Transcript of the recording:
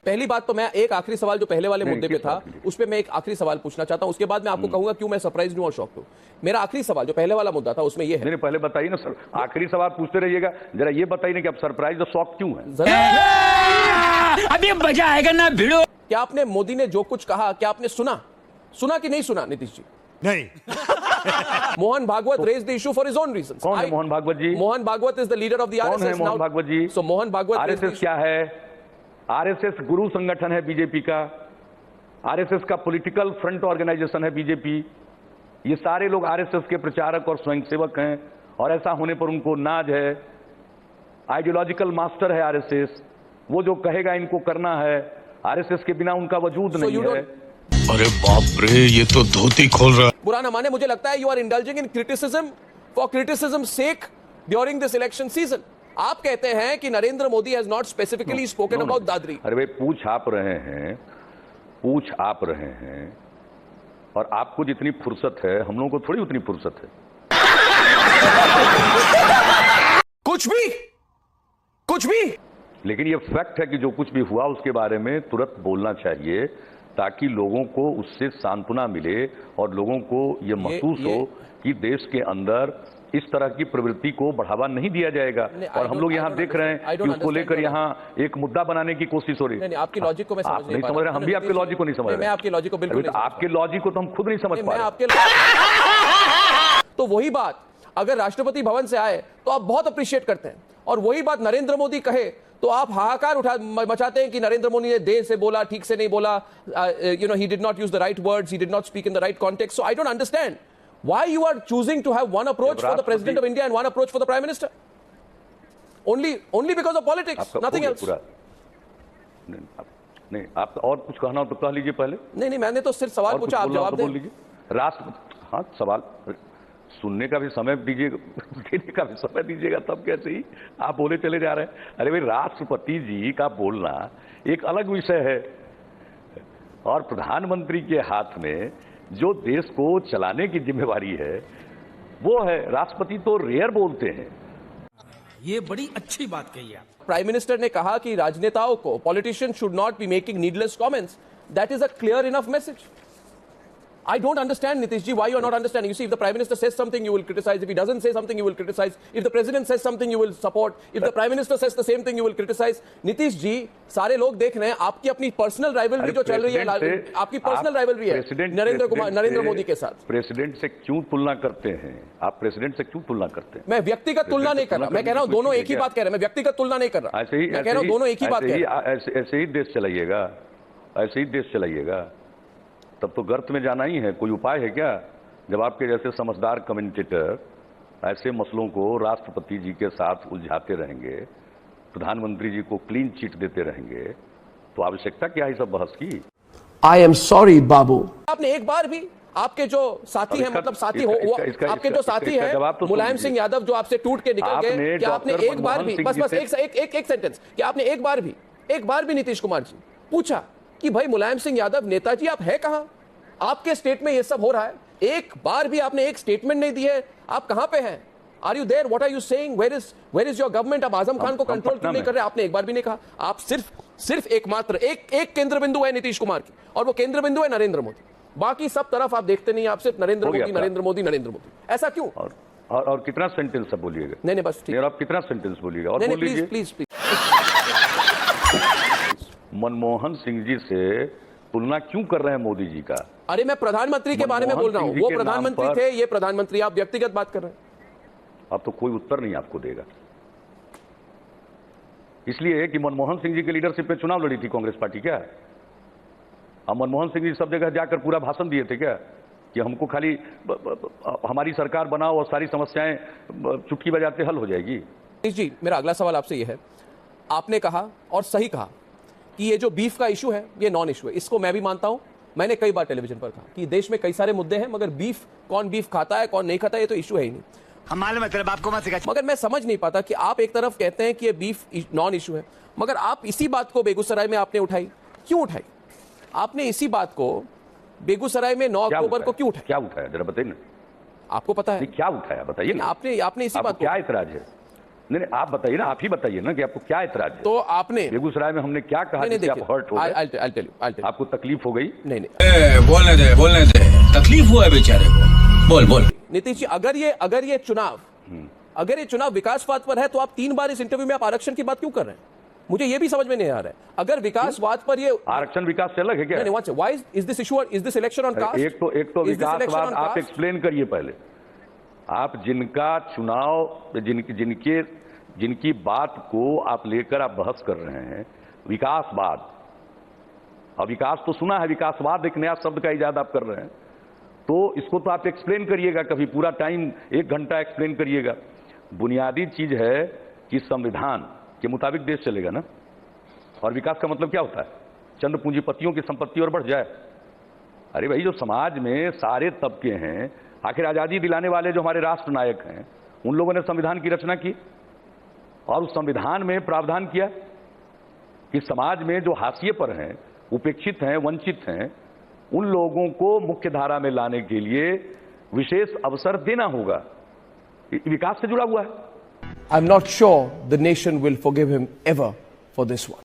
पहली बात तो मैं एक आखिरी सवाल जो पहले वाले मुद्दे पे था उस पे मैं एक आखिरी सवाल पूछना चाहता हूं, उसके बाद मैं आपको कहूंगा क्यों मैं सरप्राइज हूं और शॉक हूं। मेरा आखिरी सवाल जो पहले वाला मुद्दा था उसमें ये है। नहीं पहले बताइए ना सर, आखिरी सवाल पूछते रहिएगा, जरा ये बताइए ना कि आप सरप्राइज और शॉक क्यों है? अभी मजा आएगा ना भिड़ो। क्या आपने मोदी ने जो कुछ कहा क्या आपने सुना कि नहीं सुना नीतीश जी? नहीं। Mohan Bhagwat raised the issue for his own reasons. कौन है मोहन भागवत जी? Mohan Bhagwat is the leader of the RSS. कौन है मोहन भागवत जी? So मोहन भागवत आरएसएस क्या है? आरएसएस गुरु संगठन है बीजेपी का, आरएसएस का पॉलिटिकल फ्रंट ऑर्गेनाइजेशन है बीजेपी। ये सारे लोग आरएसएस के प्रचारक और स्वयंसेवक हैं और ऐसा होने पर उनको नाज है। आइडियोलॉजिकल मास्टर है आरएसएस, वो जो कहेगा इनको करना है। आरएसएस के बिना उनका वजूद नहीं है। अरे बाप रे, ये तो धोती खोल रहा है। बुरा ना माने, मुझे लगता है you are indulging in criticism for criticism sake during this election season. आप कहते हैं कि Narendra Modi has not specifically spoken about Dadri. अरे भाई पूछ आप रहे हैं और आपको जितनी फुर्सत है हम लोगों को थोड़ी उतनी फुर्सत है। कुछ भी लेकिन ये फैक्ट है कि जो कुछ भी हुआ उसके बारे में तुरंत बोलना चाहिए ताकि लोगों को उससे सांत्वना मिले और लोगों को ये महसूस हो कि देश के अंदर इस तरह की प्रवृत्ति को बढ़ावा नहीं दिया जाएगा। और हम लोग यहाँ देख रहे हैं कि उसको लेकर यहाँ एक मुद्दा बनाने की कोशिश हो रही है। आपकी लॉजिक को मैं आप नहीं समझ रहे, हम भी आपके लॉजिक को नहीं समझ रहे। मैं आपकी लॉजिक को बिल्कुल आपके लॉजिक को तो हम खुद नहीं समझ पा रहे। तो वही बात अगर राष्ट्रपति भवन से आए तो आप बहुत अप्रिशिएट करते हैं, और वही बात नरेंद्र मोदी कहे तो आप हाहाकार मचाते हैं कि नरेंद्र मोदी ने देर से बोला, ठीक से नहीं बोला, he did not use the right words, he did not speak in the right context. So I don't understand why you are choosing to have one approach for the president of India and one approach for the prime minister. Only because of politics, nothing else. नहीं, आप और कुछ कहना हो तो कह लीजिए पहले। नहीं, मैंने तो सिर्फ सवाल पूछा, आप जवाब दें। राष्ट्रपति, हाँ सवाल सुनने का भी समय दीजिएगा, देने का भी समय दीजिएगा, तब कैसे ही आप बोले चले जा रहे हैं। अरे भाई राष्ट्रपति जी का बोलना एक अलग विषय है और प्रधानमंत्री के हाथ में जो देश को चलाने की जिम्मेवारी है वो है। राष्ट्रपति तो रेयर बोलते हैं। ये बड़ी अच्छी बात कही है। प्राइम मिनिस्टर ने कहा कि राजनेताओं को, politician should not be making needless comments. That is a clear enough message. I don't understand, Nitish ji, why you are not understanding. You see, if the Prime Minister says something, you will criticize. If he doesn't say something, you will criticize. If the President says something, you will support. If the Prime Minister says the same thing, you will criticize. Nitish ji, सारे लोग देख रहे हैं आपकी अपनी personal rivalry जो चल रही है, आपकी पर्सनल राइवलरी है नरेंद्र मोदी के साथ। प्रेसिडेंट से क्यों तुलना करते हैं आप? प्रेसिडेंट से क्यों तुलना करते हैं? मैं व्यक्तिगत तुलना नहीं कर रहा, मैं कह रहा हूं दोनों एक ही बात कह रहे हैं। मैं व्यक्तिगत तुलना नहीं कर रहा, मैं कह रहा हूं दोनों एक ही बात कह रहे हैं। ऐसे ही देश चलाइएगा, ऐसे ही देश चलाइएगा, तब तो गर्त में जाना ही है। कोई उपाय है क्या? जब आपके जैसे समझदार कमेंटेटर ऐसे मसलों को राष्ट्रपति जी के साथ उलझाते रहेंगे, प्रधानमंत्री जी को क्लीन चिट देते रहेंगे, तो आवश्यकता क्या है सब बहस की? आई एम सॉरी बाबू। आपने एक बार भी आपके जो साथी हैं, मतलब साथी हो, आपके जो साथी हैं मुलायम सिंह यादव जो आपसे टूट के निकल गए, क्या आपने एक बार भी, बस एक सेंटेंस, क्या आपने एक बार भी नीतीश कुमार जी पूछा कि भाई मुलायम सिंह यादव नेताजी आप है कहां? आपके स्टेट में ये सब हो रहा है, एक बार भी आपने एक स्टेटमेंट नहीं दी है। आप कहां पे हैं? Are you there? What are you saying? Where is your government? आप आजम खान को कंट्रोल क्यों नहीं कर रहे? आपने एक बार भी नहीं कहा। आप सिर्फ एकमात्र एक केंद्र बिंदु है नीतीश कुमार की, और वो केंद्र बिंदु है नरेंद्र मोदी। बाकी सब तरफ आप देखते नहीं, आप सिर्फ नरेंद्र मोदी। ऐसा क्यों? और कितना सेंटेंस सब बोलिएगा? नहीं बस ठीक। आप कितना सेंटेंस बोलिएगा? और बोल लीजिए प्लीज। मनमोहन सिंह जी से तुलना क्यों कर रहे हैं मोदी जी का? अरे मैं प्रधानमंत्री के बारे में बोल रहा हूं, वो प्रधानमंत्री थे, ये प्रधानमंत्री, आप व्यक्तिगत बात कर रहे हैं। अब तो कोई उत्तर नहीं आपको देगा, इसलिए कि मनमोहन सिंह जी के लीडरशिप में चुनाव लड़ी थी कांग्रेस पार्टी क्या? अब मनमोहन सिंह जी सब जगह जाकर पूरा भाषण दिए थे क्या कि हमको खाली हमारी सरकार बनाओ और सारी समस्याएं चुटकी बजाते हल हो जाएगी? जी, मेरा अगला सवाल आपसे ये है, आपने कहा और सही कहा कि ये जो बीफ का इशू है ये नॉन इशू है। इसको मैं भी मानता हूं, मैंने कई बार टेलीविजन पर कहा कि देश में कई सारे मुद्दे हैं, मगर कौन बीफ खाता है कौन नहीं खाता ये तो इशू है ही नहीं। हमारे मतलब आपको मत सिखा। मगर मैं समझ नहीं पाता कि आप एक तरफ कहते हैं कि ये बीफ नॉन इशू है, मगर आप इसी बात को बेगूसराय में आपने उठाई, क्यों उठाई? आपने इसी बात को बेगूसराय में 9 अक्टूबर को क्यों उठाया? क्या उठाया जरा बताइए ना, आपको पता है क्या उठाया बताइए ना। आपने इसी बात, क्या इतराज है? नहीं, आप बताइए ना, आप ही बताइए ना कि आपको क्या ऐतराज है। तो आपने बेगूसराय में हमने क्या कहा जिससे आप हर्ट हो गए? I'll tell you. आपको तकलीफ हो गई? नहीं बोलने दे तकलीफ हुआ है बेचारे को। बोल नीतीश जी, अगर ये चुनाव विकासवाद पर है तो आप 3 बार इस इंटरव्यू में आप आरक्षण की बात क्यों कर रहे हैं? मुझे ये भी समझ में नहीं आ रहा है। अगर विकासवाद पर ये आरक्षण विकास से अलग है क्या? नहीं, why is this issue, is this election on caste? एक तो विकासवाद आप एक्सप्लेन करिए पहले। आप जिनका चुनाव जिनकी बात को आप लेकर आप बहस कर रहे हैं, विकासवाद, और विकास तो सुना है, विकासवाद एक नया शब्द का इजाद आप कर रहे हैं, तो इसको तो आप एक्सप्लेन करिएगा, कभी पूरा टाइम 1 घंटा एक्सप्लेन करिएगा। बुनियादी चीज है कि संविधान के मुताबिक देश चलेगा ना, और विकास का मतलब क्या होता है? चंद पूंजीपतियों की संपत्ति और बढ़ जाए? अरे भाई, जो समाज में सारे तबके हैं, आखिर आजादी दिलाने वाले जो हमारे राष्ट्र नायक हैं, उन लोगों ने संविधान की रचना की और उस संविधान में प्रावधान किया कि समाज में जो हाशिए पर हैं, उपेक्षित हैं, वंचित हैं, उन लोगों को मुख्य धारा में लाने के लिए विशेष अवसर देना होगा। विकास से जुड़ा हुआ है। I'm not sure the nation will forgive him ever for this one.